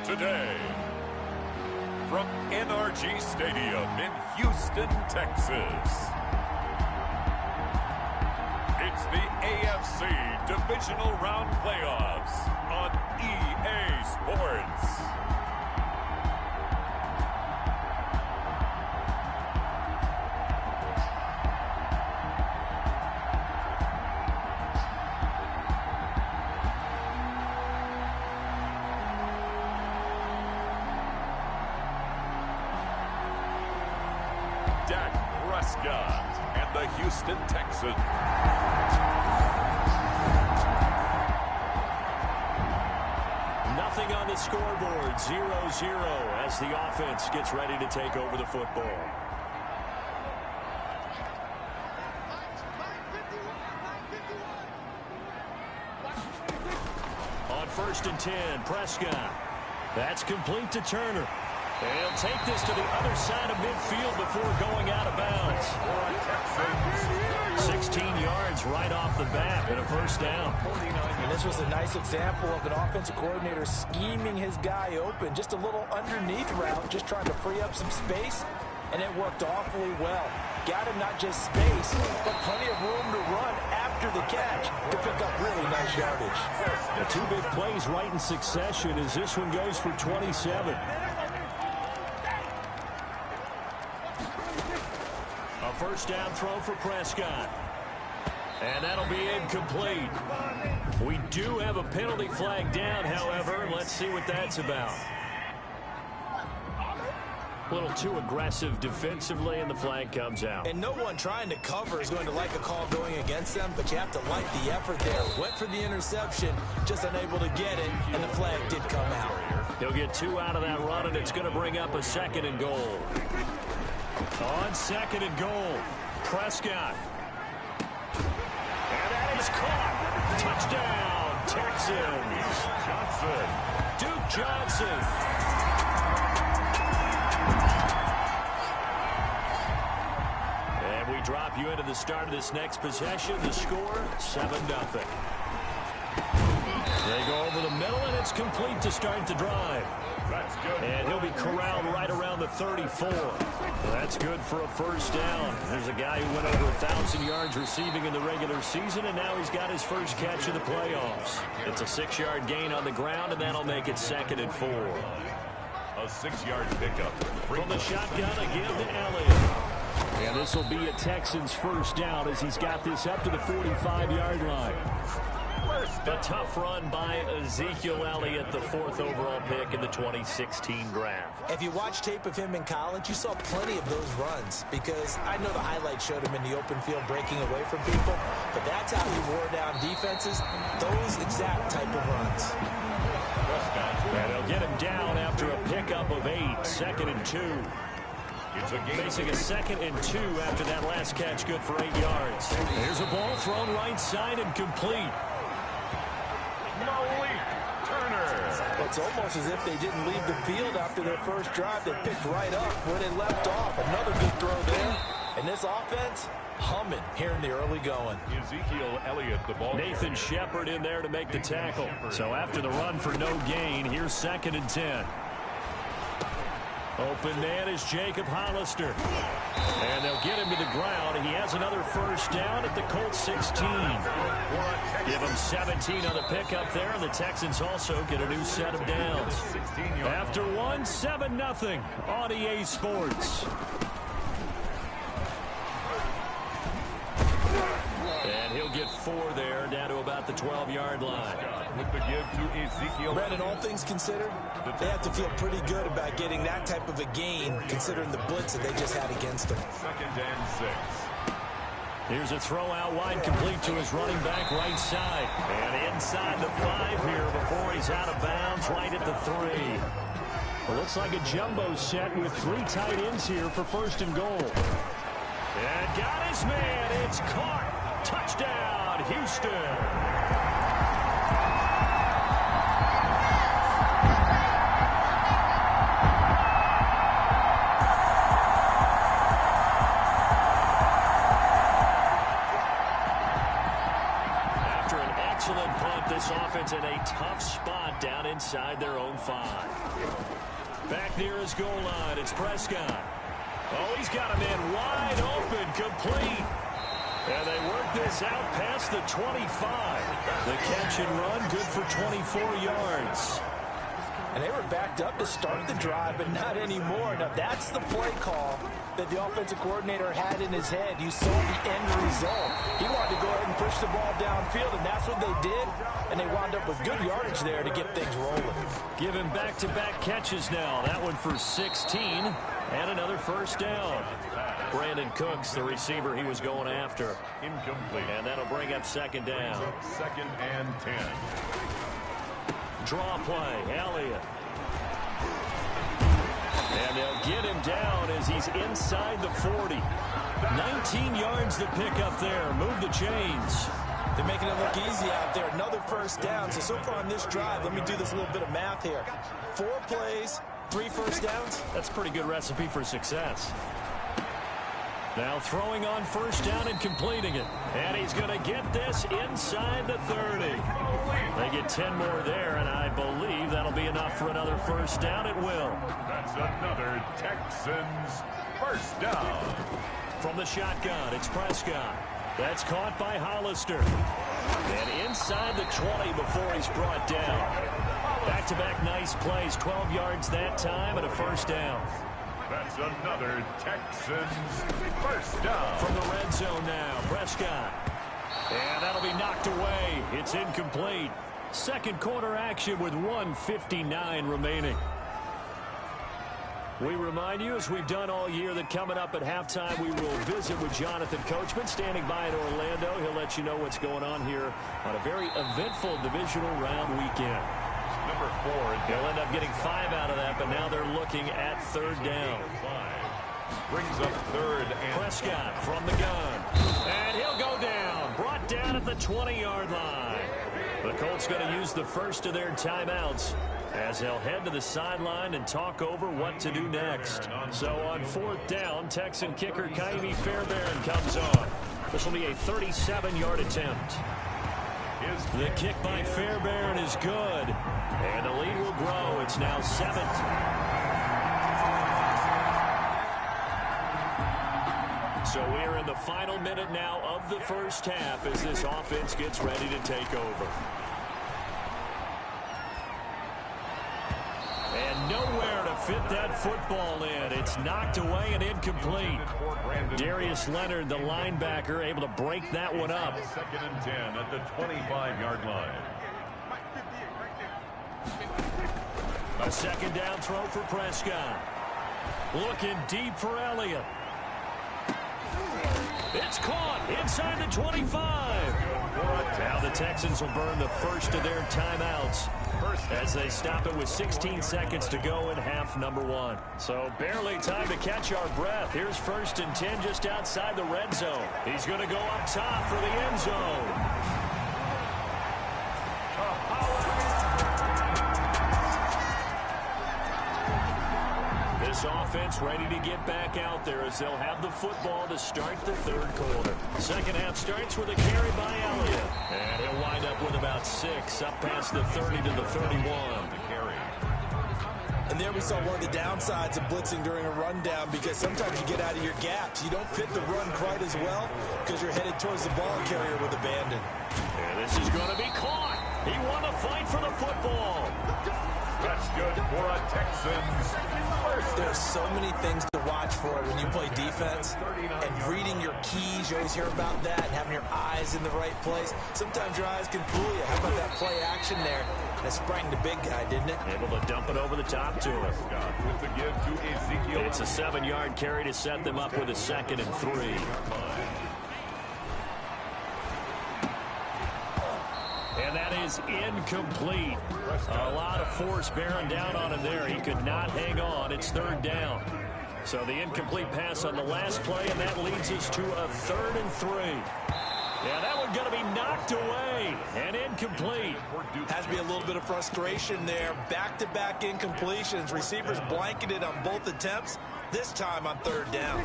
today, from NRG Stadium in Houston, Texas, it's the AFC Divisional Round Playoffs on EA Sports. And the Houston Texans. Nothing on the scoreboard, 0-0 as the offense gets ready to take over the football. On 1st and 10, Prescott. That's complete to Turner. They'll take this to the other side of midfield before going out of bounds. 16 yards right off the bat and a first down. And this was a nice example of an offensive coordinator scheming his guy open. Just a little underneath route, just trying to free up some space, and it worked awfully well. Got him not just space, but plenty of room to run after the catch to pick up really nice yardage. The two big plays right in succession as this one goes for 27. First down throw for Prescott. And that'll be incomplete. We do have a penalty flag down, however. Let's see what that's about. A little too aggressive defensively, and the flag comes out. And no one trying to cover is going to like a call going against them, but you have to like the effort there. Went for the interception, just unable to get it, and the flag did come out. He'll get 2 out of that run, and it's going to bring up a 2nd and goal. On 2nd and goal, Prescott. And that is caught. Touchdown, Texans. Duke Johnson. And we drop you into the start of this next possession. The score, 7-0. They go over the middle, and it's complete to start the drive. That's good. And he'll be corralled right around the 34. That's good for a first down. There's a guy who went over 1,000 yards receiving in the regular season, and now he's got his first catch of the playoffs. It's a 6-yard gain on the ground, and that'll make it 2nd and 4. A 6-yard pickup. From the shotgun again to Elliott. And this will be a Texans first down as he's got this up to the 45-yard line. A tough run by Ezekiel Elliott, the 4th overall pick in the 2016 draft. If you watch tape of him in college, you saw plenty of those runs, because I know the highlights showed him in the open field breaking away from people, but that's how he wore down defenses, those exact type of runs. And they'll get him down after a pickup of 8, 2nd and 2. Facing a 2nd and 2 after that last catch, good for 8 yards. Here's a ball thrown right side and complete. It's almost as if they didn't leave the field after their first drive. They picked right up where they left off. Another good throw there. And this offense, humming here in the early going. Ezekiel Elliott, the ball. Nathan Shepard in there to make the tackle. So after the run for no gain, here's 2nd and 10. Open man is Jacob Hollister. And they'll get him to the ground. He has another first down at the Colts 16. Give him 17 on the pickup there, and the Texans also get a new set of downs. After one, 7-0 on EA Sports. And he'll get 4 there, down to about the 12-yard line. With the give to Ezekiel. Brandon, all things considered, they have to feel pretty good about getting that type of a gain, considering the blitz that they just had against them. 2nd and 6. Here's a throw out wide, complete to his running back right side. And inside the 5 here before he's out of bounds, right at the 3. It looks like a jumbo set with 3 tight ends here for 1st and goal. And got his man. It's caught. Touchdown, Houston. inside their own 5. Back near his goal line, it's Prescott. Oh, he's got a man wide open, complete. And they work this out past the 25. The catch and run, good for 24 yards. And they were backed up to start the drive, but not anymore. Now, that's the play call that the offensive coordinator had in his head. You saw the end result. He wanted to go ahead and push the ball downfield, and that's what they did. And they wound up with good yardage there to get things rolling. Give him back-to-back catches now. That one for 16 and another first down. Brandon Cooks, the receiver he was going after. Incomplete. And that'll bring up second down. 2nd and 10. Draw play, Elliott. And they'll get him down as he's inside the 40. 19 yards to pick up there. Move the chains. They're making it look easy out there. Another first down. So far on this drive, let me do this little bit of math here. 4 plays, 3 first downs. That's a pretty good recipe for success. Now throwing on first down and completing it. And he's going to get this inside the 30. They get 10 more there, and I believe that'll be enough for another first down. It will. That's another Texans first down. From the shotgun, it's Prescott. That's caught by Hollister. And inside the 20 before he's brought down. Back-to-back nice plays, 12 yards that time and a first down. That's another Texans first down. From the red zone now, Prescott. And that'll be knocked away. It's incomplete. Second quarter action with 1:59 remaining. We remind you, as we've done all year, that coming up at halftime, we will visit with Jonathan Coachman standing by in Orlando. He'll let you know what's going on here on a very eventful divisional round weekend. Number 4. He'll end up getting 5 out of that, but now they're looking at third down. Brings up 3rd and Prescott from the gun. And he'll go down. Brought down at the 20-yard line. The Colts going to use the first of their timeouts as they'll head to the sideline and talk over what to do next. So on 4th down, Texan kicker Kaimi Fairbairn comes on. This will be a 37-yard attempt. The kick by Fairbairn is good. And the lead will grow. It's now 7. So we're in the final minute now of the first half as this offense gets ready to take over. And nowhere to fit that football in. It's knocked away and incomplete. Darius Leonard, the linebacker, able to break that one up. 2nd and 10 at the 25-yard line. A second down throw for Prescott. Looking deep for Elliott. It's caught inside the 25. Now the Texans will burn the first of their timeouts as they stop it with 16 seconds to go in half number 1. So barely time to catch our breath. Here's 1st and 10 just outside the red zone. He's going to go up top for the end zone. This offense ready to get back out there as they'll have the football to start the third quarter. Second half starts with a carry by Elliott. And he'll wind up with about 6 up past the 30 to the 31. And there we saw one of the downsides of blitzing during a rundown, because sometimes you get out of your gaps. You don't fit the run quite as well because you're headed towards the ball carrier with abandon. And this is going to be caught. He won the fight for the football. That's good for a Texans first. There's so many things to watch for when you play defense, and reading your keys. You always hear about that, and having your eyes in the right place. Sometimes your eyes can fool you. How about that play action there? That sprang the big guy, didn't it? Able to dump it over the top to him. With the give to Ezekiel. It's a 7-yard carry to set them up with a 2nd and 3. And that is incomplete. A lot of force bearing down on him there. He could not hang on. It's 3rd down. So the incomplete pass on the last play, and that leads us to a 3rd and 3. Yeah, that one's going to be knocked away and incomplete. Has to be a little bit of frustration there. Back-to-back incompletions. Receivers blanketed on both attempts, this time on 3rd down.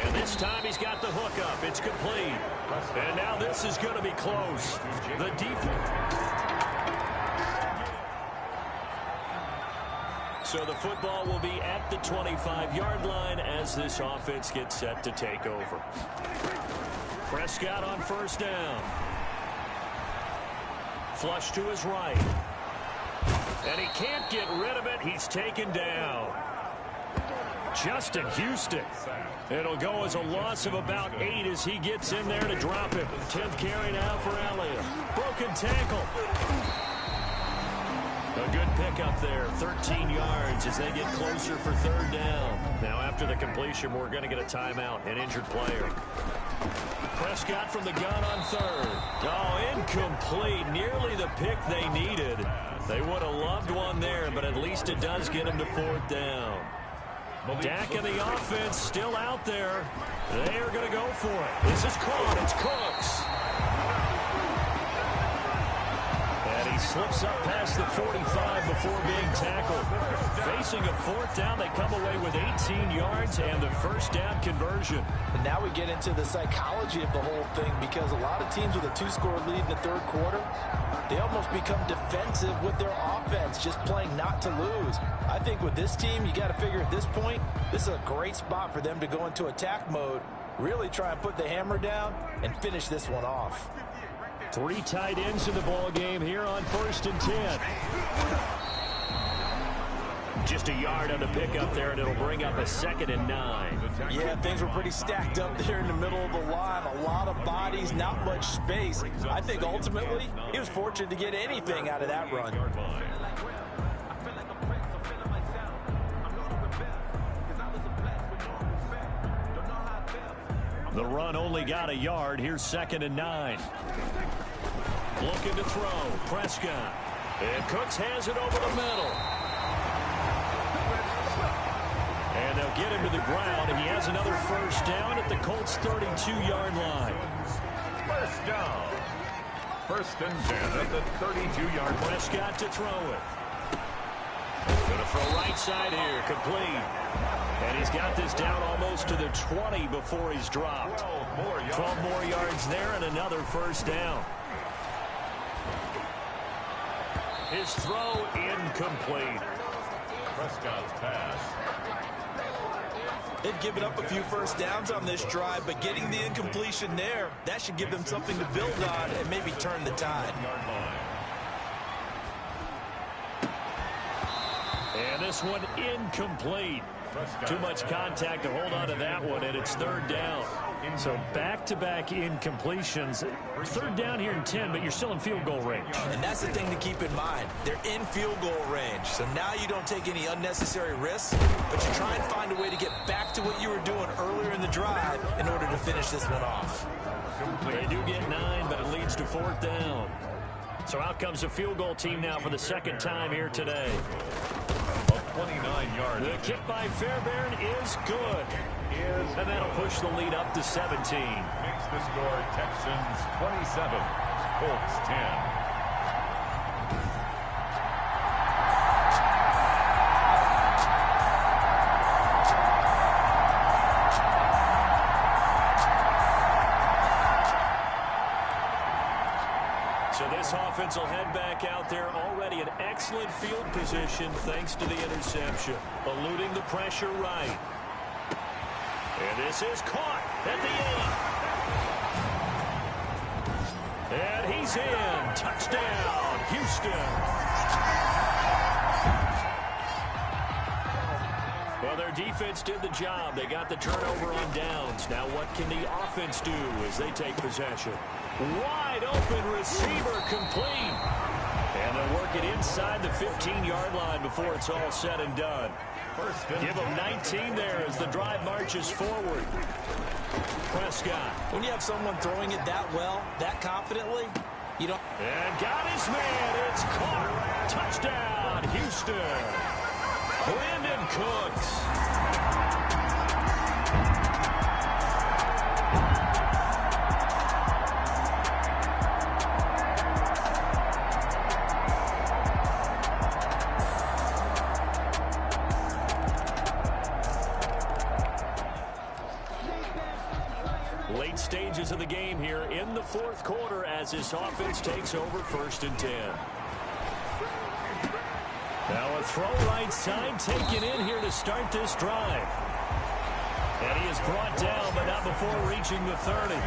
And this time he's got the hook up. It's complete. And now this is going to be close. The defense. So the football will be at the 25-yard line as this offense gets set to take over. Prescott on first down. Flush to his right. And he can't get rid of it. He's taken down. Justin Houston. It'll go as a loss of about 8 as he gets in there to drop him. 10th carry now for Elliott. Broken tackle. A good pickup there, 13 yards as they get closer for third down. Now after the completion, we're going to get a timeout, an injured player. Prescott from the gun on third. Oh, incomplete. Nearly the pick they needed. They would have loved one there, but at least it does get them to fourth down. Dak and the offense still out there. They are going to go for it. This is caught. It's Cooks. And he slips up past the 45 before being tackled. Facing a fourth down, they come away with 18 yards and the first down conversion. And now we get into the psychology of the whole thing, because a lot of teams with a 2-score lead in the third quarter, they almost become defensive with their offense, just playing not to lose. I think with this team, you got to figure at this point, this is a great spot for them to go into attack mode, really try and put the hammer down and finish this one off. 3 tight ends in the ball game here on 1st and 10. Just a yard on the pickup there, and it'll bring up a 2nd and 9. Yeah, things were pretty stacked up there in the middle of the line. A lot of bodies, not much space. I think ultimately he was fortunate to get anything out of that run. The run only got a yard. Here's 2nd and 9. Looking to throw. Prescott. And Cooks has it over the middle. And they'll get him to the ground, and he has another first down at the Colts' 32-yard line. First down. 1st and 10 at the 32-yard line. Prescott to throw it. Going to throw right side here. Complete. And he's got this down almost to the 20 before he's dropped. 12 more yards there and another first down. His throw incomplete. Prescott's pass. They've given up a few first downs on this drive, but getting the incompletion there, that should give them something to build on and maybe turn the tide. And this one incomplete. Too much contact to hold on to that one, and it's 3rd down. So back-to-back incompletions. 3rd down here in 10, but you're still in field goal range. And that's the thing to keep in mind. They're in field goal range. So now you don't take any unnecessary risks, but you try and find a way to get back to what you were doing earlier in the drive in order to finish this one off. They do get 9, but it leads to 4th down. So out comes the field goal team now for the 2nd time here today. 29-yard. The kick by Fairbairn is good. And that'll push the lead up to 17. Makes the score Texans 27, Colts 10. So this offense will head back out there, already in excellent field position thanks to the interception. Eluding the pressure right. And this is caught at the 8. And he's in. Touchdown, Houston. Well, their defense did the job. They got the turnover on downs. Now what can the offense do as they take possession? Wide open receiver, complete. And they'll work it inside the 15-yard line before it's all said and done. Give them 19 there as the drive marches forward. Prescott. When you have someone throwing it that well, that confidently, you don't... And got his man. It's caught. Touchdown, Houston. Brandon Cooks. late stages of the game here in the fourth quarter as this offense takes over 1st and 10. Now a throw right side taken in here to start this drive. And he is brought down, but not before reaching the 30. A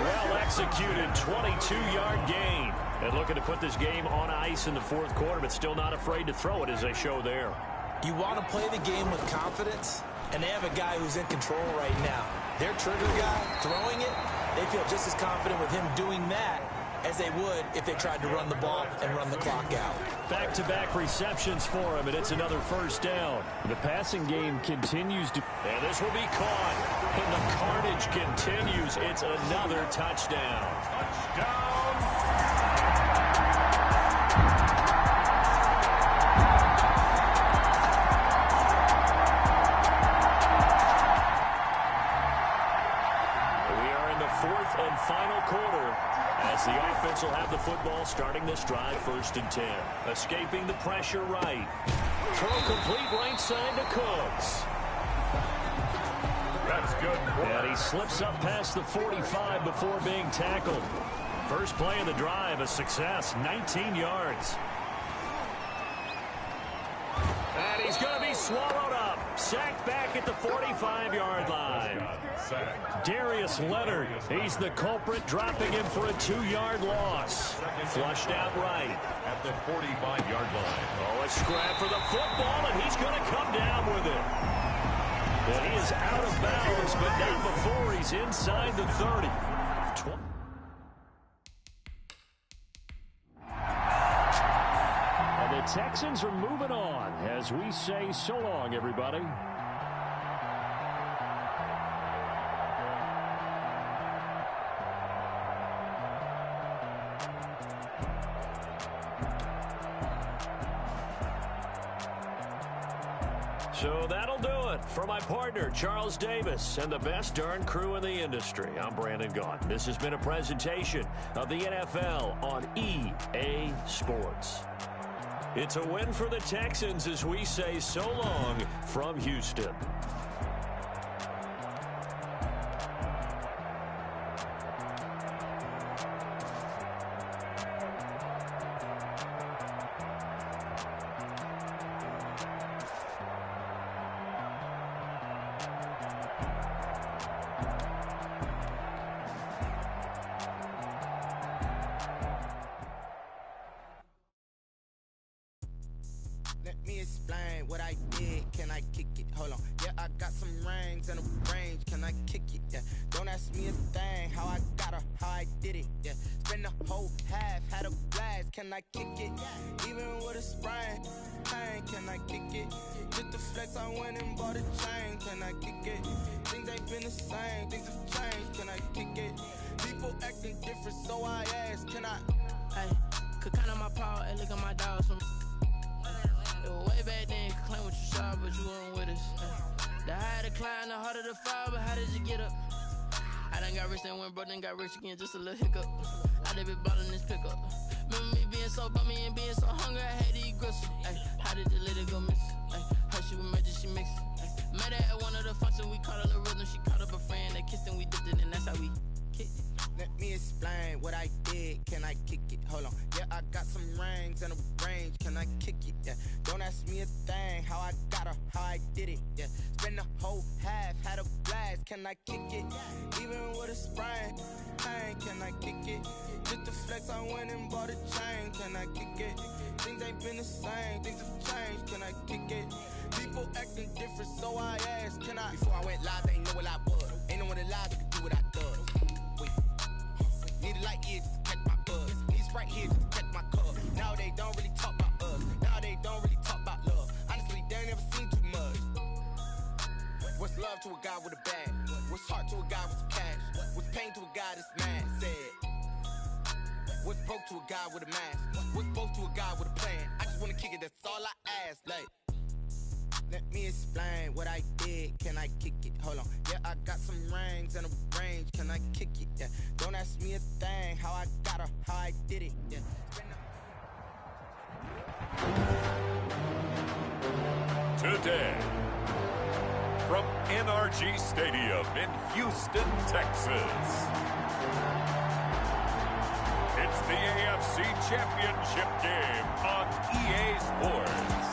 well-executed 22-yard gain. And looking to put this game on ice in the fourth quarter, but still not afraid to throw it as they show there. You want to play the game with confidence, and they have a guy who's in control right now. Their trigger guy throwing it, they feel just as confident with him doing that as they would if they tried to run the ball and run the clock out. Back-to-back receptions for him, and it's another 1st down. The passing game continues to... And this will be caught. And the carnage continues. It's another touchdown. Touchdown. And final quarter as the offense will have the football starting this drive 1st and 10. Escaping the pressure right. Throw complete right side to Cooks. That's good. And he slips up past the 45 before being tackled. First play of the drive, a success, 19 yards. And he's going to be swallowed up. Sacked back at the 45-yard line. Darius Leonard, he's the culprit, dropping him for a 2-yard loss. Flushed out right. At the 45-yard line. Oh, a scrap for the football, and he's going to come down with it. And he is out of bounds, but not before he's inside the 30. And the Texans are moving on as we say so long, everybody. So that'll do it for my partner, Charles Davis, and the best darn crew in the industry. I'm Brandon Gaudin. This has been a presentation of the NFL on EA Sports. It's a win for the Texans as we say so long from Houston. Let me explain what I did. Can I kick it? Hold on. Yeah, I got some rings and a range. Can I kick it? Yeah. Don't ask me a thing. How I got her, how I did it. Yeah. Spend the whole half, had a blast. Can I kick it? Even with a sprain. Pain, can I kick it? Just the flex, I went and bought a chain. Can I kick it? Things ain't been the same. Things have changed. Can I kick it? People acting different, so I ask. Can I? Hey, could count on my power and look at my dogs from. It was way back then, could claim what you saw, but you weren't with us. The higher the climb, the harder the fall, but how did you get up? I done got rich, then went broke, then got rich again, just a little hiccup. I done been ballin' this pickup. Remember me being so bummy and being so hungry, I had to eat gristle. Ay, how did the lady go miss? Ay, her she was major, she mixed. Met her at one of the functions, we caught a little rhythm, she caught up a friend, they kissed and we dipped it, and that's how we kicked it. Let me explain what I did. Can I kick it? Hold on. Yeah, I got some rings and a range. Can I kick it? Yeah. Don't ask me a thing. How I got her, how I did it. Yeah. Spend the whole half, had a blast. Can I kick it? Even with a sprain. Pain, can I kick it? Just the flex, I went and bought a chain. Can I kick it? Things ain't been the same. Things have changed. Can I kick it? People acting different, so I asked. Can I? Before I went live, they ain't know what I was. Ain't no one alive that could do what I done. Need a light here just to catch my buzz. Need Sprite here just to catch my cup. Now they don't really talk about us. Now they don't really talk about love. Honestly, they ain't never seen too much. What's love to a guy with a bag? What's heart to a guy with some cash? What's pain to a guy that's mad? Said. What's broke to a guy with a mask? What's broke to a guy with a plan? I just wanna kick it, that's all I ask. Like, let me explain what I did. Can I kick it? Hold on. Yeah, I got some rings and a range. Can I kick it? Yeah. Don't ask me a thing. How I got her, how I did it. Yeah. Today, from NRG Stadium in Houston, Texas. It's the AFC Championship game on EA Sports.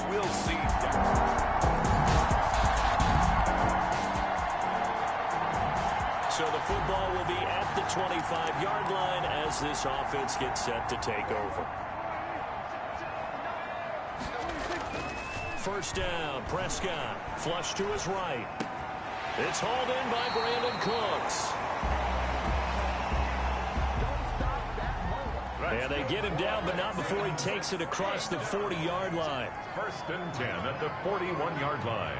We'll see. So the football will be at the 25-yard line as this offense gets set to take over. First down, Prescott, flush to his right. It's hauled in by Brandon Cooks. And they get him down, but not before he takes it across the 40-yard line. First and 10 at the 41-yard line.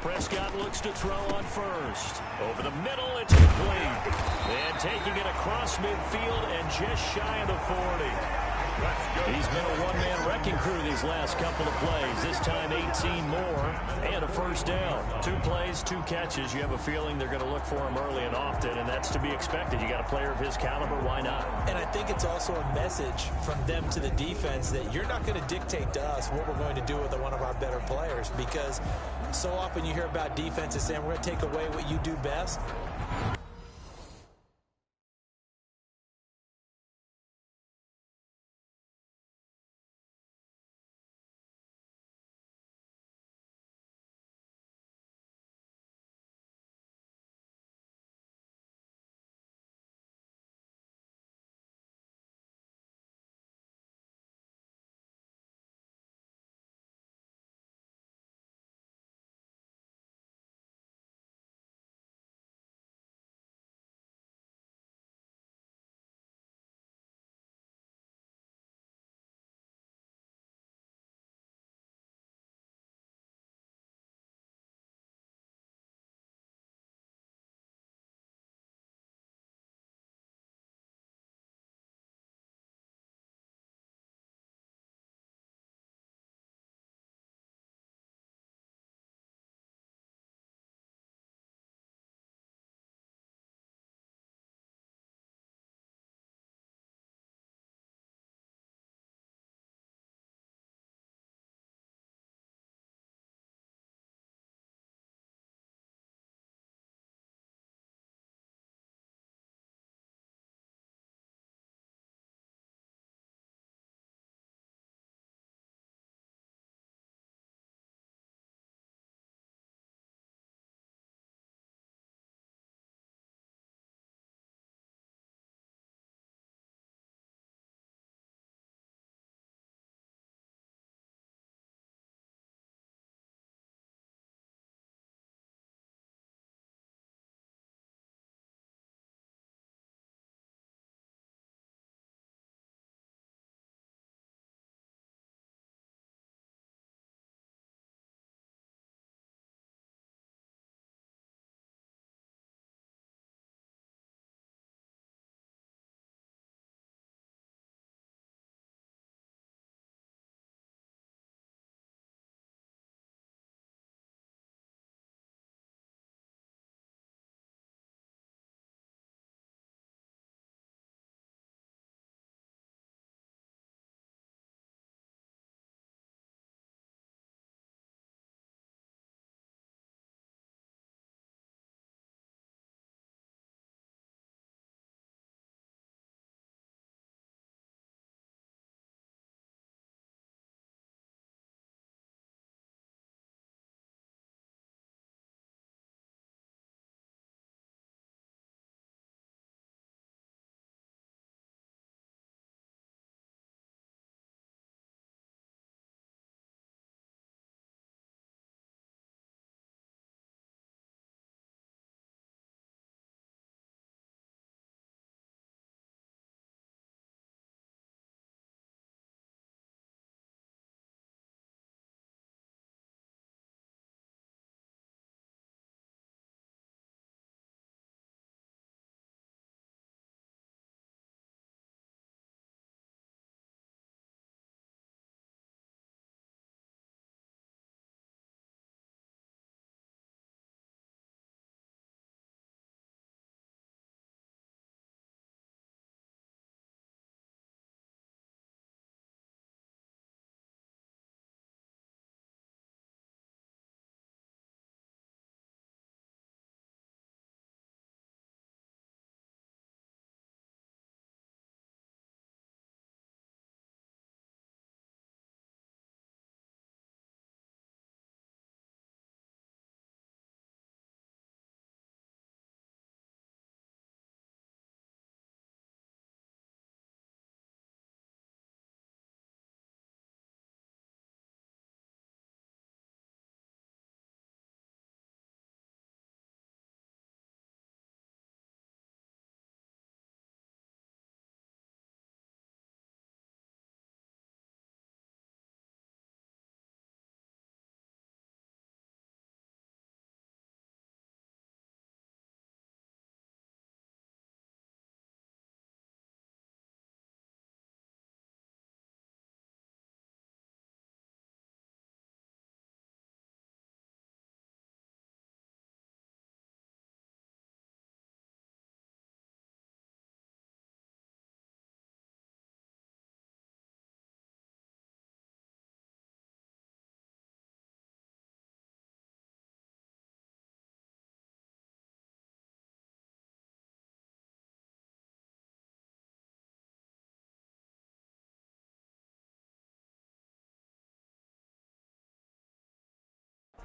Prescott looks to throw on first. Over the middle, it's complete. And taking it across midfield and just shy of the 40. He's been a one-man wrecking crew these last couple of plays. This time 18 more and a first down. 2 plays, 2 catches. You have a feeling they're going to look for him early and often, and that's to be expected. You got a player of his caliber, why not? And I think it's also a message from them to the defense that you're not going to dictate to us what we're going to do with one of our better players, because so often you hear about defenses saying we're going to take away what you do best.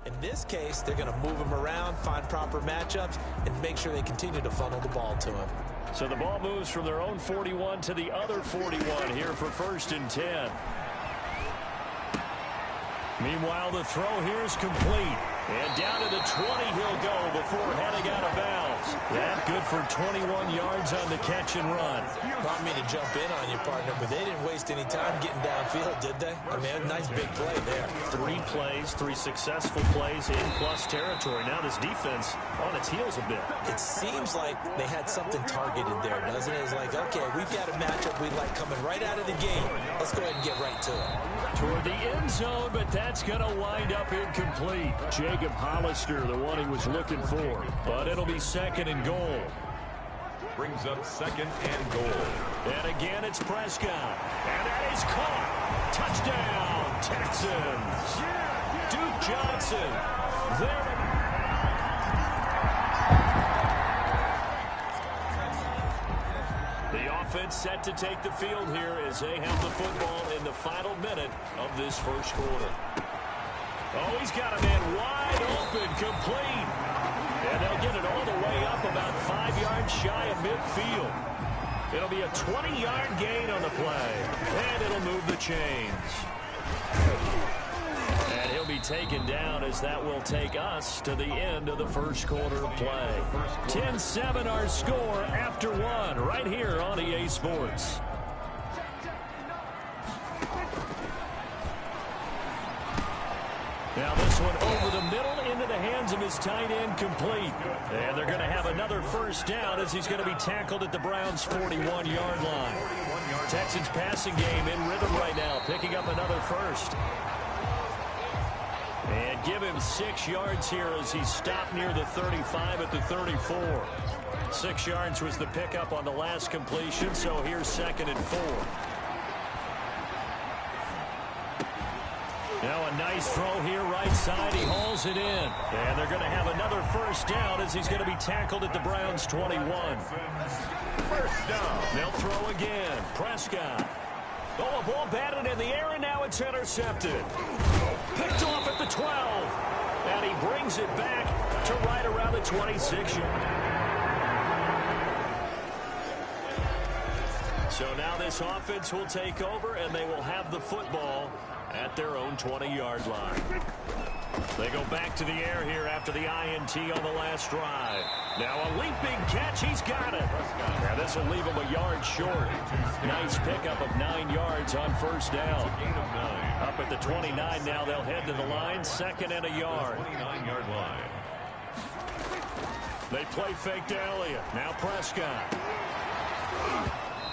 In this case, they're going to move him around, find proper matchups, and make sure they continue to funnel the ball to him. So the ball moves from their own 41 to the other 41 here for 1st and 10. Meanwhile, the throw here is complete. And down to the 20 he'll go before heading out of bounds. That good for 21 yards on the catch and run. Not me to jump in on you, partner, but they didn't waste any time getting downfield, did they? I mean, a nice big play there. 3 plays, 3 successful plays in plus territory. Now this defense on its heels a bit. It seems like they had something targeted there, doesn't it? It's like, okay, we've got a matchup we'd like coming right out of the gate. Let's go ahead and get right to it. Toward the end zone, but that's going to wind up incomplete. Jacob Hollister, the one he was looking for. But it'll be 2nd and goal. Brings up 2nd and goal. And again, it's Prescott. And that is caught. Touchdown, Texans. Duke Johnson. There. The offense set to take the field here as they have the football in the final minute of this first quarter. Oh, he's got a man wide open, complete. And they'll get it all the way up about 5 yards shy of midfield. It'll be a 20-yard gain on the play. And it'll move the chains. And he'll be taken down as that will take us to the end of the first quarter of play. 10-7 our score after 1 right here on EA Sports. Now this one over the middle into the hands of his tight end, complete. And they're going to have another first down as he's going to be tackled at the Browns' 41-yard line. Texans passing game in rhythm right now, picking up another first. And give him 6 yards here as he stopped near the 35 at the 34. 6 yards was the pickup on the last completion, so here's 2nd and 4. Now a nice throw here right side. He hauls it in. And they're going to have another first down as he's going to be tackled at the Browns' 21. First down. They'll throw again. Prescott. Oh, a ball batted in the air, and now it's intercepted. Picked off at the 12. And he brings it back to right around the 26. So now this offense will take over, and they will have the football at their own 20-yard line. They go back to the air here after the INT on the last drive. Now a leaping catch. He's got it. Now this will leave him a yard short. Nice pickup of 9 yards on first down. Up at the 29 now. They'll head to the line. 2nd and a yard. 29-yard line. They play fake to Elliott. Now Prescott.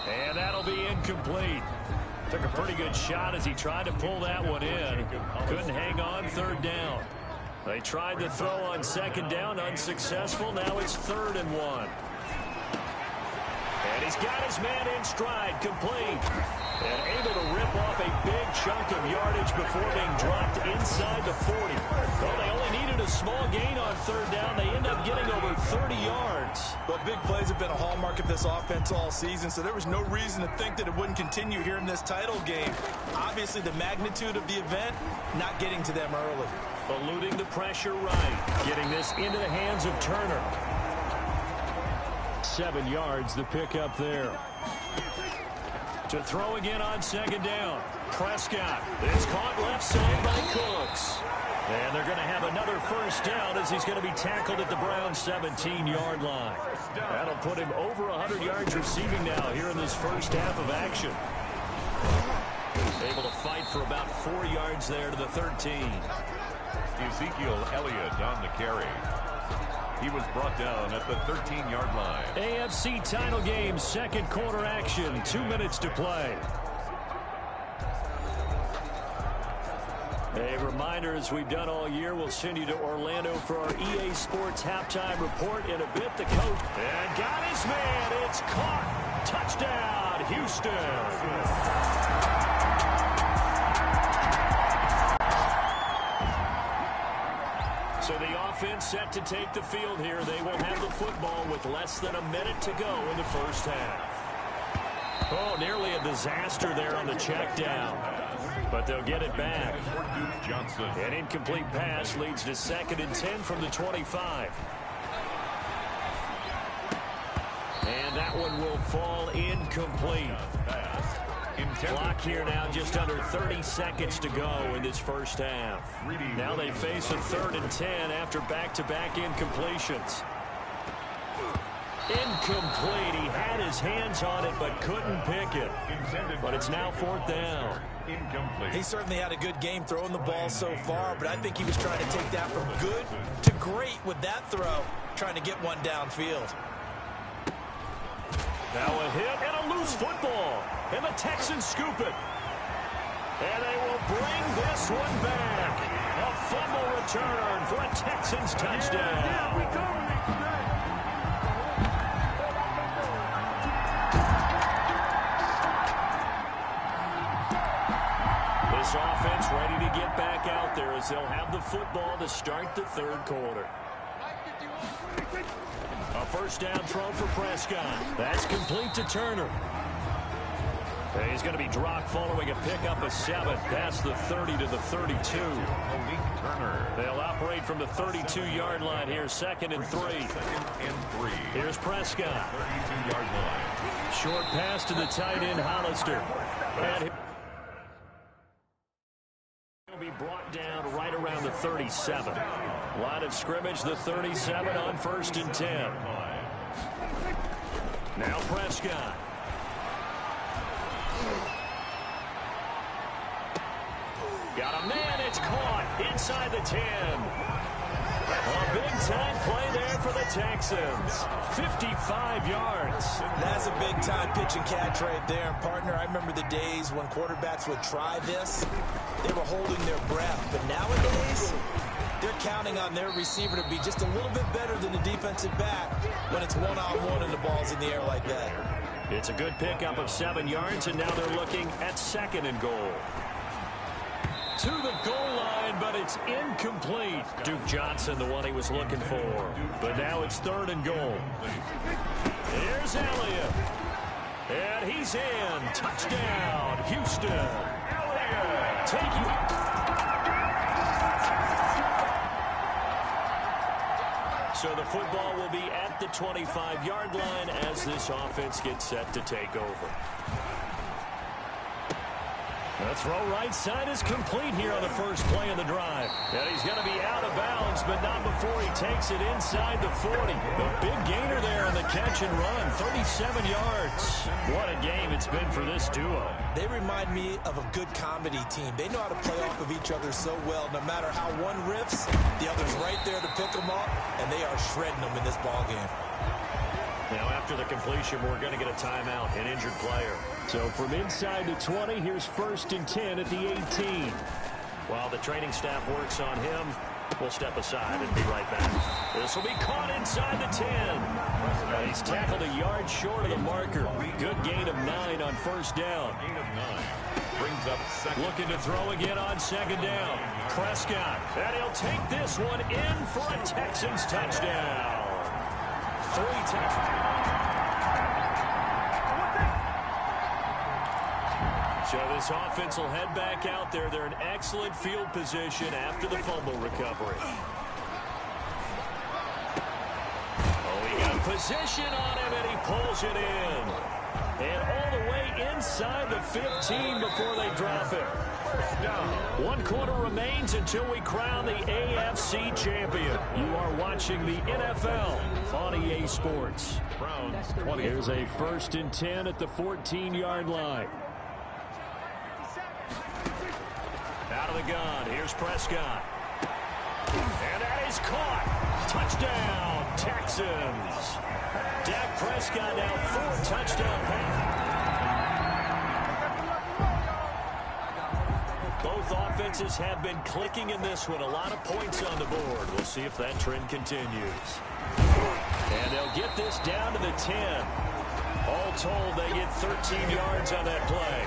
And that'll be incomplete. Took a pretty good shot as he tried to pull that one in. Couldn't hang on 3rd down. They tried to throw on 2nd down, unsuccessful. Now it's 3rd and 1. And he's got his man in stride, complete. And able to rip off a big chunk of yardage before being dropped inside the 40. Well, they only needed a small gain on 3rd down. They end up getting over 30 yards. Well, big plays have been a hallmark of this offense all season, so there was no reason to think that it wouldn't continue here in this title game. Obviously, the magnitude of the event, not getting to them early. Eluding the pressure right. Getting this into the hands of Turner. 7 yards, the pickup there. To throw again on 2nd down. Prescott. It's caught left side by Cooks. And they're going to have another first down as he's going to be tackled at the Browns' 17-yard line. That'll put him over 100 yards receiving now here in this first half of action. Able to fight for about 4 yards there to the 13. Ezekiel Elliott on the carry. He was brought down at the 13-yard line. AFC title game, 2nd quarter action. 2 minutes to play. A reminder, as we've done all year, we'll send you to Orlando for our EA Sports halftime report in a bit. The coach and got his man. It's caught. Touchdown, Houston. So the offense set to take the field here. They will have the football with less than a minute to go in the first half. Oh, nearly a disaster there on the check down. but they'll get it back. Johnson. An incomplete pass leads to 2nd and 10 from the 25. And that one will fall incomplete. Clock here now, just under 30 seconds to go in this first half. Now they face a 3rd and 10 after back-to-back incompletions. Incomplete. He had his hands on it but couldn't pick it. But it's now 4th down. He certainly had a good game throwing the ball so far, but I think he was trying to take that from good to great with that throw, trying to get one downfield. Now a hit and a loose football. And the Texans scoop it. And they will bring this one back. A fumble return for a Texans touchdown. This offense ready to get back out there as they'll have the football to start the 3rd quarter. A first down throw for Prescott. That's complete to Turner. And he's going to be dropped following a pickup of 7 past the 30 to the 32. They'll operate from the 32-yard line here, 2nd and 3. Here's Prescott. 32-yard line. Short pass to the tight end, Hollister. And he'll be brought down right around the 37. Line of scrimmage, the 37 on 1st and 10. Now Prescott. Got a man, it's caught inside the 10. A big-time play there for the Texans. 55 yards. That's a big-time pitch and catch right there. And, partner, I remember the days when quarterbacks would try this. They were holding their breath. But nowadays, they're counting on their receiver to be just a little bit better than the defensive back when it's one-on-one and the ball's in the air like that. It's a good pickup of 7 yards, and now they're looking at 2nd and goal. To the goal line, but it's incomplete. Duke Johnson, the one he was looking for. But now it's 3rd and goal. Here's Elliott. And he's in. Touchdown, Houston. Take you. So the football will be at the 25-yard line as this offense gets set to take over. The throw right side is complete here on the first play of the drive. And he's going to be out of bounds, but not before he takes it inside the 40. The big gainer there on the catch and run, 37 yards. What a game it's been for this duo. They remind me of a good comedy team. They know how to play off of each other so well. No matter how one riffs, the other's right there to pick them up, and they are shredding them in this ballgame. Now, after the completion, we're going to get a timeout, an injured player. So from inside the 20, here's 1st and 10 at the 18. While the training staff works on him, we'll step aside and be right back. This will be caught inside the 10. He's tackled a yard short of the marker. Good gain of 9 on 1st down. Gain of 9. Brings up 2nd. Looking to throw again on 2nd down. Prescott. And he'll take this one in for a Texans touchdown. 3 touchdowns. So this offense will head back out there. They're in excellent field position after the fumble recovery. Oh, he got position on him, and he pulls it in. And all the way inside the 15 before they drop it. 1 quarter remains until we crown the AFC champion. You are watching the NFL on EA Sports. Here's a 1st and 10 at the 14-yard line. Out of the gun, here's Prescott. And that is caught. Touchdown, Texans. Dak Prescott now 4 touchdown passes. Both offenses have been clicking in this one. A lot of points on the board. We'll see if that trend continues. And they'll get this down to the 10. All told, they get 13 yards on that play.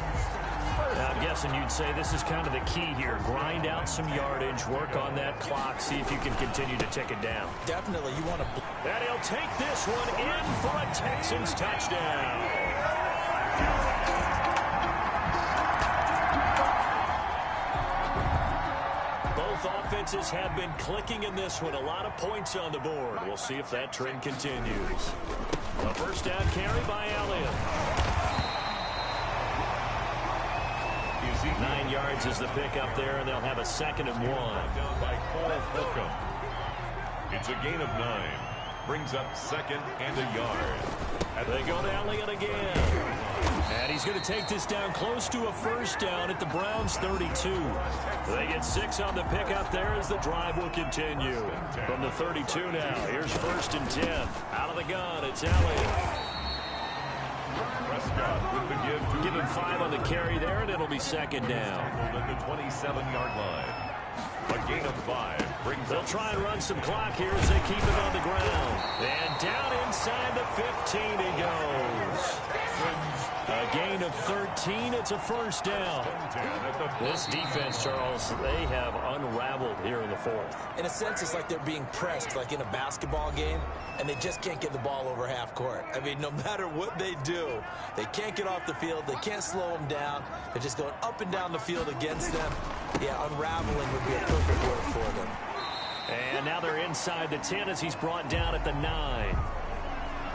Now, I'm guessing you'd say this is kind of the key here. Grind out some yardage, work on that clock, see if you can continue to tick it down. Definitely, you want to... And he'll take this one in for a Texans touchdown. offenses have been clicking in this one. A lot of points on the board. We'll see if that trend continues. A first down carry by Elliott. 9 yards is the pickup there, and they'll have a 2nd and 1. Down by Cole Holcomb. It's a gain of 9. Brings up 2nd and a yard. They go to Elliott again. And he's going to take this down close to a first down at the Browns' 32. They get 6 on the pickup there as the drive will continue. From the 32 now, here's 1st and 10. Out of the gun, it's Elliott. Prescott with the give him 5 on the carry there, and it'll be 2nd down. At the 27-yard line. A gain of 5. They'll try and run some clock here as they keep it on the ground. And down inside the 15 he goes. A gain of 13. It's a first down. This defense, Charles, they have unraveled here in the 4th. In a sense, it's like they're being pressed, like in a basketball game, and they just can't get the ball over half court. I mean, no matter what they do, they can't get off the field. They can't slow them down. They're just going up and down the field against them. Yeah, unraveling would be a perfect word for them. And now they're inside the 10 as he's brought down at the 9.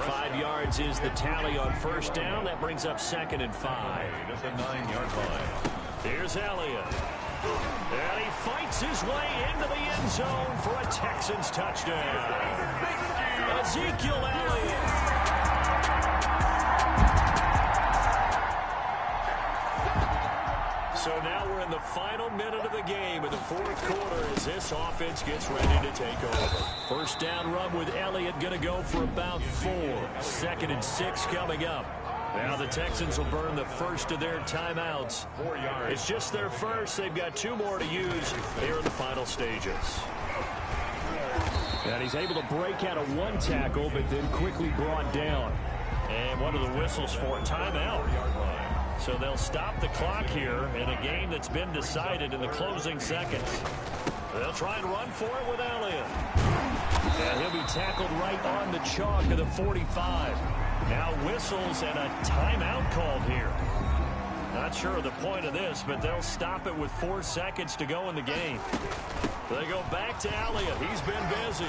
5 yards is the tally on first down. That brings up 2nd and 5. It's a 9-yard line. Here's Elliott. And he fights his way into the end zone for a Texans touchdown. Ezekiel Elliott. So now we're in the final minute of the game in the 4th quarter as this offense gets ready to take over. First down run with Elliott going to go for about 4. 2nd and 6 coming up. Now the Texans will burn the first of their timeouts. 4 yards. It's just their first. They've got 2 more to use here in the final stages. And he's able to break out of 1 tackle, but then quickly brought down. And one of the whistles for timeout. So they'll stop the clock here in a game that's been decided in the closing seconds. They'll try and run for it with Elliott. And he'll be tackled right on the chalk of the 45. Now whistles and a timeout called here. Not sure of the point of this, but they'll stop it with 4 seconds to go in the game. They go back to Elliott. He's been busy.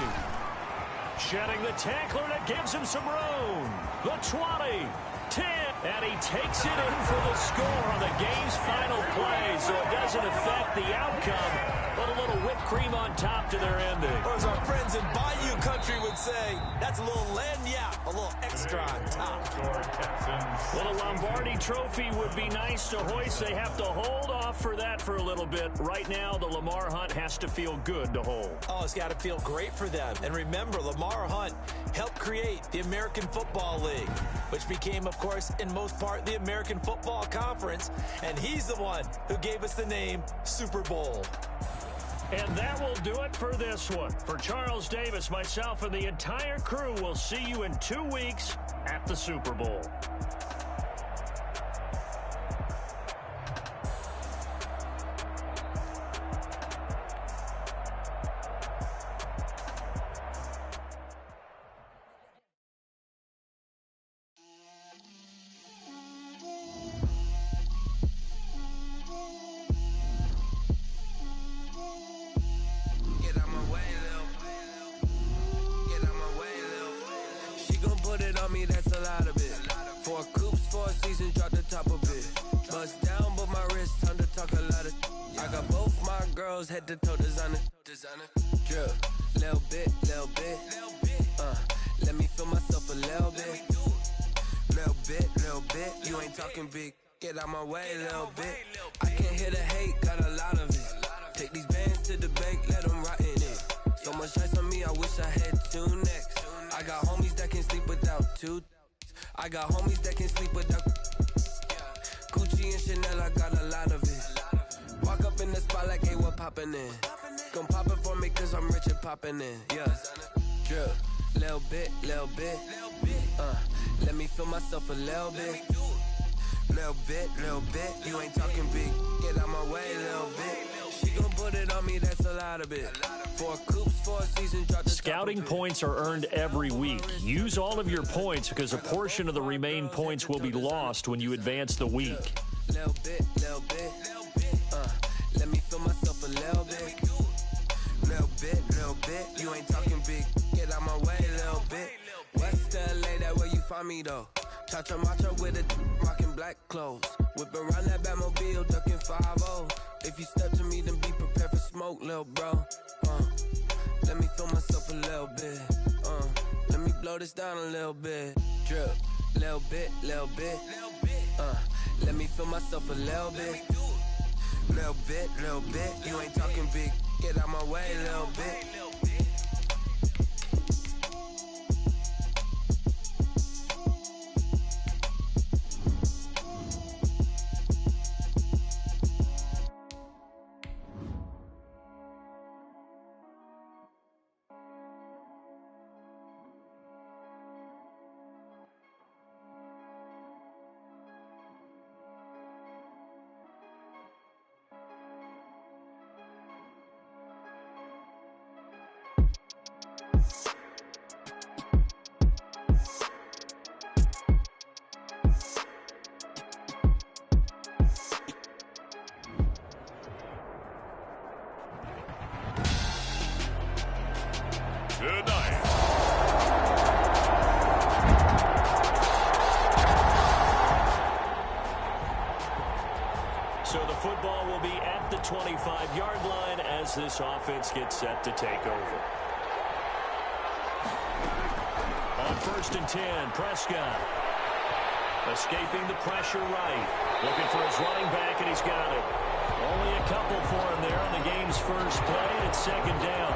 Shedding the tackler that gives him some room. The 20. 10, and he takes it in for the score on the game's final play, so it doesn't affect the outcome, but a little whipped cream on top to their ending. Or as our friends in Bayou Country would say, that's a little lagniappe, a little extra on top. Well, a Lombardi trophy would be nice to hoist. They have to hold off for that for a little bit. Right now, the Lamar Hunt has to feel good to hold. Oh, it's got to feel great for them. And remember, Lamar Hunt helped create the American Football League, which became, of course, in most part, the American Football Conference. And he's the one who gave us the name Super Bowl. And that will do it for this one. For Charles Davis, myself, and the entire crew, we'll see you in 2 weeks at the Super Bowl. Head to toe designer. Drip, little bit. Let me feel myself a little bit. You ain't talking big. Get out my way, little bit. I can't hear the hate, got a lot of it. Take these bands to the bank, let them rot in it. So much ice on me, I wish I had 2 necks. I got homies that can sleep without 2. I got homies that can sleep without Gucci and Chanel, I got a lot of it. Walk up in the spot like, hey, what poppin' in? Gon' pop it for me cause I'm rich and poppin' in. Yeah, drip, little bit. Let me feel myself a little bit. Little bit. You ain't talking big. Get out my way, little bit. She gon' put it on me, that's a lot of it. 4 coops, 4 seasons, drop the Scouting points are earned every week. Use all of your points because a portion of the remaining points will be lost when you advance the week. Little bit. Let me feel myself a little bit. little bit. You ain't talking big, get out my way, little bit. West LA, that where you find me though. Touch a macho with a rockin' black clothes. Whip around that Batmobile, ducking 5-0. If you step to me, then be prepared for smoke, little bro. Let me feel myself a little bit. Let me blow this down a little bit. Drip, little bit, little bit. Let me feel myself a little bit. Little bit, little bit. You ain't talking big, get out my way, little bit. So the football will be at the 25-yard line as this offense gets set to take over. On 1st and 10, Prescott. Escaping the pressure right. Looking for his running back, and he's got it. Only a couple for him there on the game's first play, and it's 2nd down.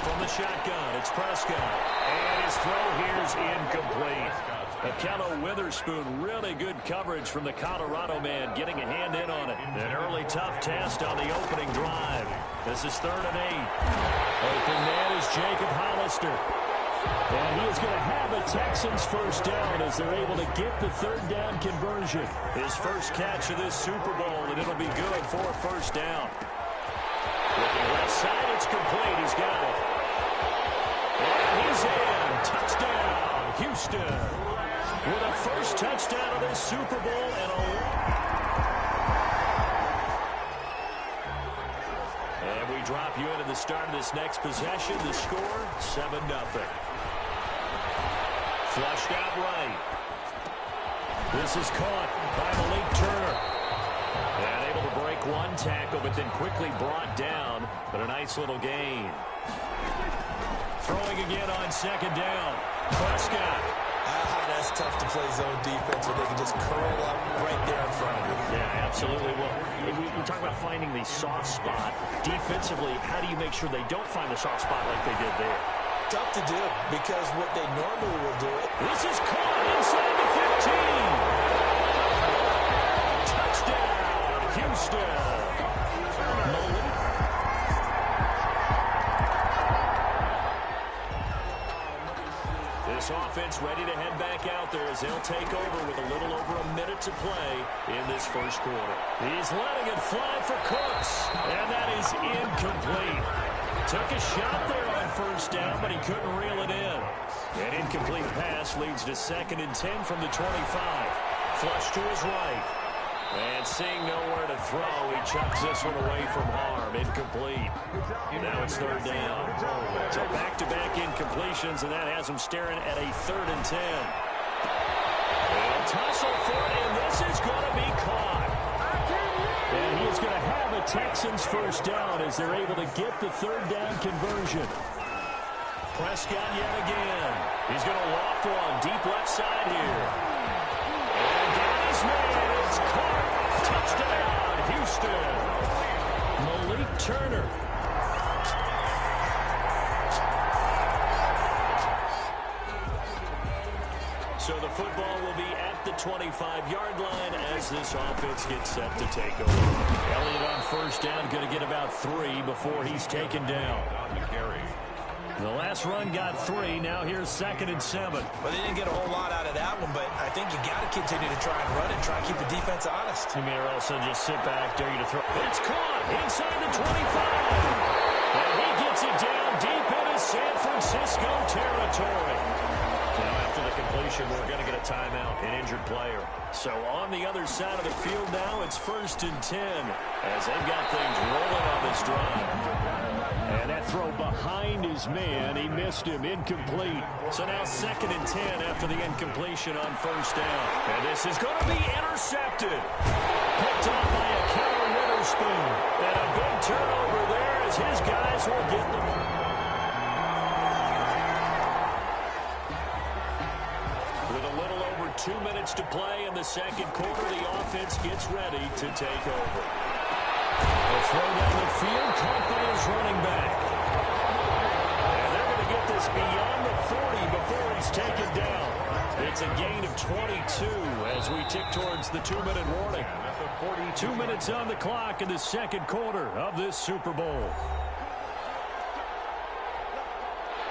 From the shotgun, it's Prescott. And his throw here's incomplete. Akello Witherspoon, really good coverage from the Colorado man, getting a hand in on it. An early tough test on the opening drive. This is 3rd and 8. Open man is Jacob Hollister. And he is going to have the Texans first down as they're able to get the 3rd down conversion. His first catch of this Super Bowl, and it'll be good for a first down. Looking left side, it's complete. He's got it. And he's in. Touchdown, Houston. With a first touchdown of this Super Bowl and we drop you into the start of this next possession. The score, 7-0. Flushed out right. This is caught by Malik Turner. And able to break one tackle, but then quickly brought down. But a nice little gain. Throwing again on 2nd down. Prescott. That's tough to play zone defense where they can just curl up right there in front of you. Yeah, absolutely. Well, we talk about finding the soft spot. Defensively, how do you make sure they don't find the soft spot like they did there? Tough to do because what they normally will do. This is caught inside the 15. Touchdown, Houston. Malik. This offense ready to head back out there as they'll take over with a little over a minute to play in this first quarter. He's letting it fly for Cooks, and that is incomplete. Took a shot there on 1st down, but he couldn't reel it in. An incomplete pass leads to 2nd and 10 from the 25. Flush to his right. And seeing nowhere to throw, he chucks this one away from harm. Incomplete. Now it's 3rd down. So back-to-back incompletions, and that has him staring at a 3rd and 10. And tussle for it, and this is going to be caught. And he is going to have a Texans first down as they're able to get the 3rd down conversion. Prescott yet again. He's going to loft one deep left side here. And got his man. It's caught. Touchdown, Houston. Malik Turner. So the football will be at the 25-yard line as this offense gets set to take over. Elliott on 1st down, going to get about 3 before he's taken down. The last run got 3. Now here's 2nd and 7. Well, they didn't get a whole lot out of that one, but I think you got to continue to try and run it, try and keep the defense honest. You may also just sit back, dare you to throw. It's caught inside the 25. And he gets it down deep into San Francisco territory. Now after the completion situation, we're going to get a timeout, an injured player. So on the other side of the field now, it's 1st and 10 as they've got things rolling on this drive. And that throw behind his man, he missed him, incomplete. So now 2nd and 10 after the incompletion on 1st down. And this is going to be intercepted. Picked off by a Keller Witherspoon. And a big turnover there as his guys will get them. With a little over 2 minutes to play in the second quarter, the offense gets ready to take over. A throw down the field, caught by his running back. And they're going to get this beyond the 40 before he's taken down. It's a gain of 22 as we tick towards the 2-minute warning. 2 minutes on the clock in the second quarter of this Super Bowl.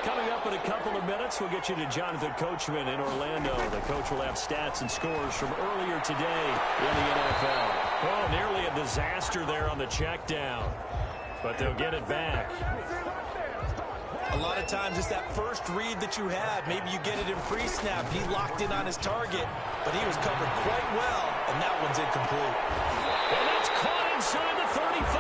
Coming up in a couple of minutes, we'll get you to Jonathan Coachman in Orlando. The coach will have stats and scores from earlier today in the NFL. Oh, nearly a disaster there on the check down, but they'll get it back. A lot of times it's that first read that you have. Maybe you get it in pre-snap. He locked in on his target, but he was covered quite well, and that one's incomplete. And that's caught inside the 35.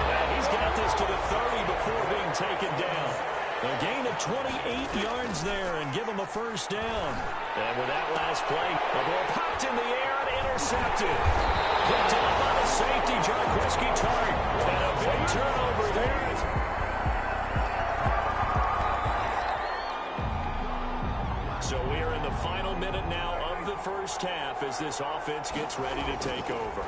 And he's got this to the 30 before being taken down. A gain of 28 yards there and give him a 1st down. And with that last play, the ball popped in the air and intercepted. Picked up by the safety, Jarquiski Tartt. And a big turnover there. So we are in the final minute now of the first half as this offense gets ready to take over.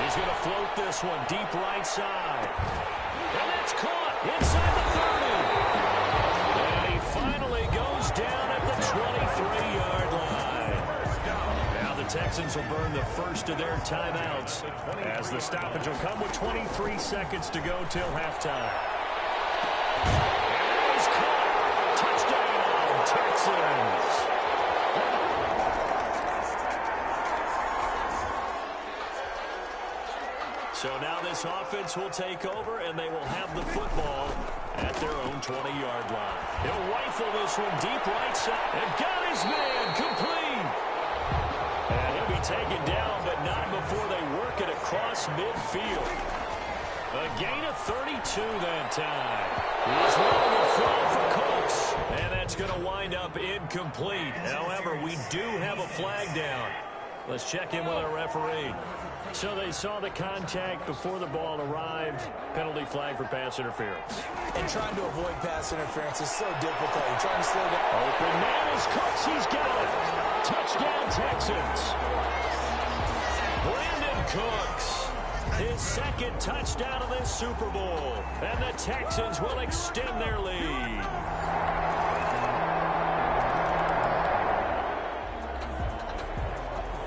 He's going to float this one deep right side. And that's caught inside the 30. And he finally goes down at the 23-yard line. Now the Texans will burn the first of their timeouts as the stoppage will come with 23 seconds to go till halftime. And he's caught. Touchdown, Texans. So now this offense will take over, and they will have the football at their own 20-yard line. He'll rifle this one deep right side. And got his man complete. And he'll be taken down, but not before they work it across midfield. A gain of 32 that time. He's running the throw for Cooks. And that's going to wind up incomplete. However, we do have a flag down. Let's check in with our referee. So they saw the contact before the ball arrived. Penalty flag for pass interference. And trying to avoid pass interference is so difficult. You're trying to slow down. Open man is Cooks. He's got it. Touchdown, Texans. Brandon Cooks. His second touchdown of this Super Bowl. And the Texans will extend their lead.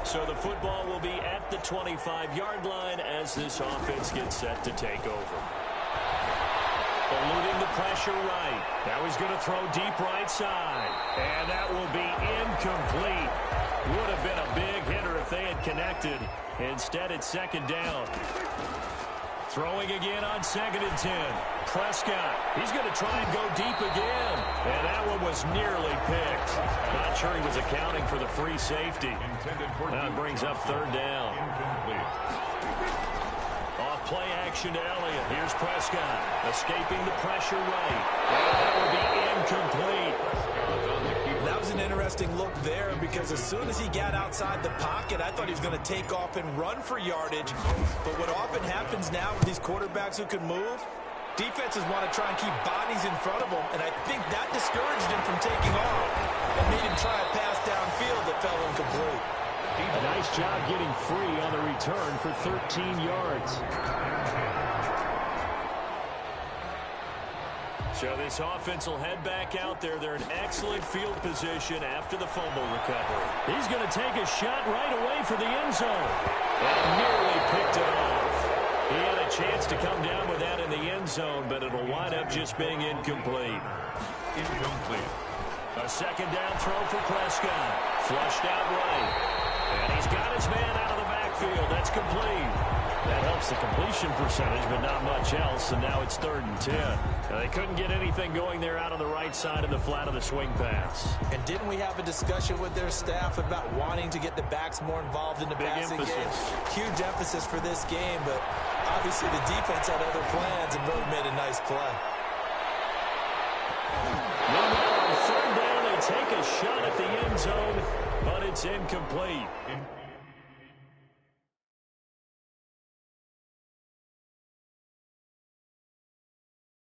So the football will be at the 25-yard line as this offense gets set to take over. Eluding the pressure right. Now he's going to throw deep right side. And that will be incomplete. Would have been a big hitter if they had connected. Instead, it's 2nd down. Throwing again on 2nd and 10. Prescott, he's going to try and go deep again. And that one was nearly picked. Not sure he was accounting for the free safety. That brings up 3rd down. Off play action to Elliott. Here's Prescott, escaping the pressure right. And that will be incomplete. That was an interesting look there because as soon as he got outside the pocket, I thought he was going to take off and run for yardage. But what often happens now with these quarterbacks who can move, defenses want to try and keep bodies in front of them, and I think that discouraged him from taking off and made him try a pass downfield that fell incomplete. A nice job getting free on the return for 13 yards. So this offense will head back out there. They're in excellent field position after the fumble recovery. He's going to take a shot right away for the end zone. And nearly picked it off. He had a chance to come down with that in the end zone, but it'll wind up just being incomplete. Incomplete. A 2nd down throw for Prescott. Flushed out right. And he's got his man out of the backfield. That's complete. That helps the completion percentage, but not much else, and now it's 3rd and 10. Now, they couldn't get anything going there out on the right side of the flat of the swing pass. And didn't we have a discussion with their staff about wanting to get the backs more involved in the passing game? Huge emphasis for this game, but obviously the defense had other plans and really made a nice play. Meanwhile, on 3rd down, they take a shot at the end zone, but it's incomplete.